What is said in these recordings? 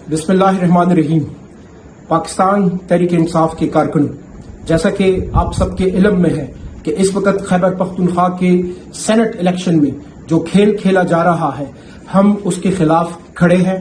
बिस्मिल्लाहिर्रहमानिर्रहीम। पाकिस्तान तहरीक इंसाफ के कारकुन, जैसा कि आप सबके इल्म में है कि इस वक्त खैबर पख्तूनख्वा के सेनेट इलेक्शन में जो खेल खेला जा रहा है, हम उसके खिलाफ खड़े हैं।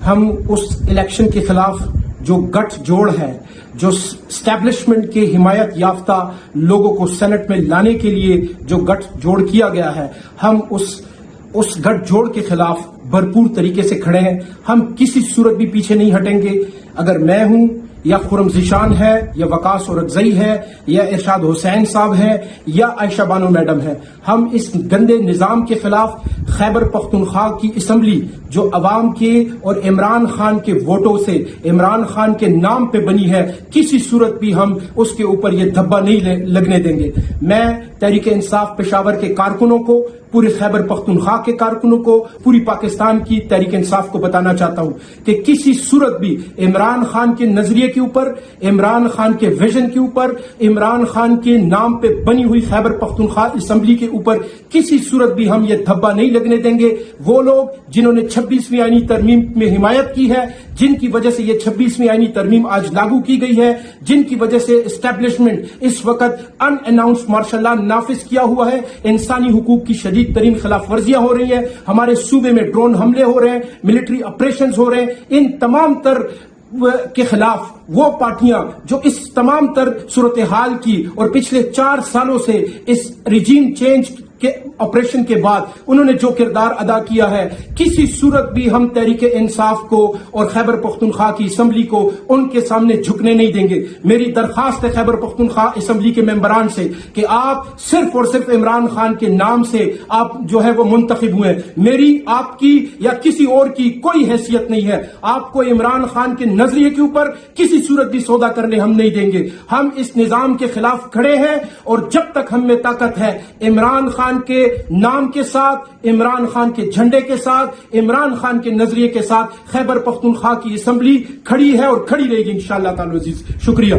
हम उस इलेक्शन के खिलाफ जो गठ जोड़ है, जो स्टैब्लिशमेंट के हिमायत याफ्ता लोगों को सेनेट में लाने के लिए जो गठ जोड़ किया गया है, हम उस गठजोड़ के खिलाफ भरपूर तरीके से खड़े हैं। हम किसी सूरत भी पीछे नहीं हटेंगे। अगर मैं हूं या खुरम ज़ीशान है या वकास औरकज़ई है या इरशाद हुसैन साहब है या आयशा बानो मैडम है, हम इस गंदे निज़ाम के खिलाफ खैबर पख्तूनख्वा की असम्बली जो अवाम के और इमरान खान के वोटों से इमरान खान के नाम पे बनी है, किसी सूरत भी हम उसके ऊपर ये धब्बा नहीं लगने देंगे। मैं तहरीक इंसाफ पेशावर के कारकुनों को, पूरे खैबर पख्तूनख्वा के कारकुनों को, पूरी पाकिस्तान की तहरीक इंसाफ को बताना चाहता हूं कि किसी सूरत भी इमरान खान के नजरिए के ऊपर, इमरान खान के विजन के ऊपर, इमरान खान के नाम पे बनी हुई खैबर पख्तूनख्वा असम्बली के ऊपर किसी सूरत भी हम ये धब्बा नहीं लगने देंगे। वो लोग जिन्होंने 26वीं आईनी तरमीम में हिमायत की है, जिनकी वजह से ये 26वीं आईनी तरमीम आज लागू की गई है, जिनकी वजह से एस्टेब्लिशमेंट इस वक्त अनअनाउंस्ड मार्शल लॉ नाफिज किया हुआ है, इंसानी हुकूक की शदीद तरीन खिलाफ वर्जियां हो रही हैं, हमारे सूबे में ड्रोन हमले हो रहे हैं, मिलिट्री ऑपरेशन हो रहे हैं, इन तमाम तर के खिलाफ वो पार्टियां जो इस तमाम तर सूरत हाल की और पिछले 4 सालों से इस रिजीम चेंज के ऑपरेशन के बाद उन्होंने जो किरदार अदा किया है, किसी सूरत भी हम तहरीक इंसाफ को और खैबर पख्तूनख्वा की असम्बली को उनके सामने झुकने नहीं देंगे। मेरी दरखास्त है खैबर पख्तूनख्वा असम्बली के मेंबरान से कि आप सिर्फ और सिर्फ इमरान खान के नाम से आप जो है वो मुंतखब हुए। मेरी, आपकी या किसी और की कोई हैसियत नहीं है। आपको इमरान खान के नजरिए के ऊपर किसी सूरत भी सौदा करने हम नहीं देंगे। हम इस निजाम के खिलाफ खड़े हैं और जब तक हम में ताकत है, इमरान खान के नाम के साथ, इमरान खान के झंडे के साथ, इमरान खान के नजरिए के साथ खैबर पख्तूनख्वा की असम्बली खड़ी है और खड़ी रहेगी इंशाअल्लाह ताला अजीज। शुक्रिया।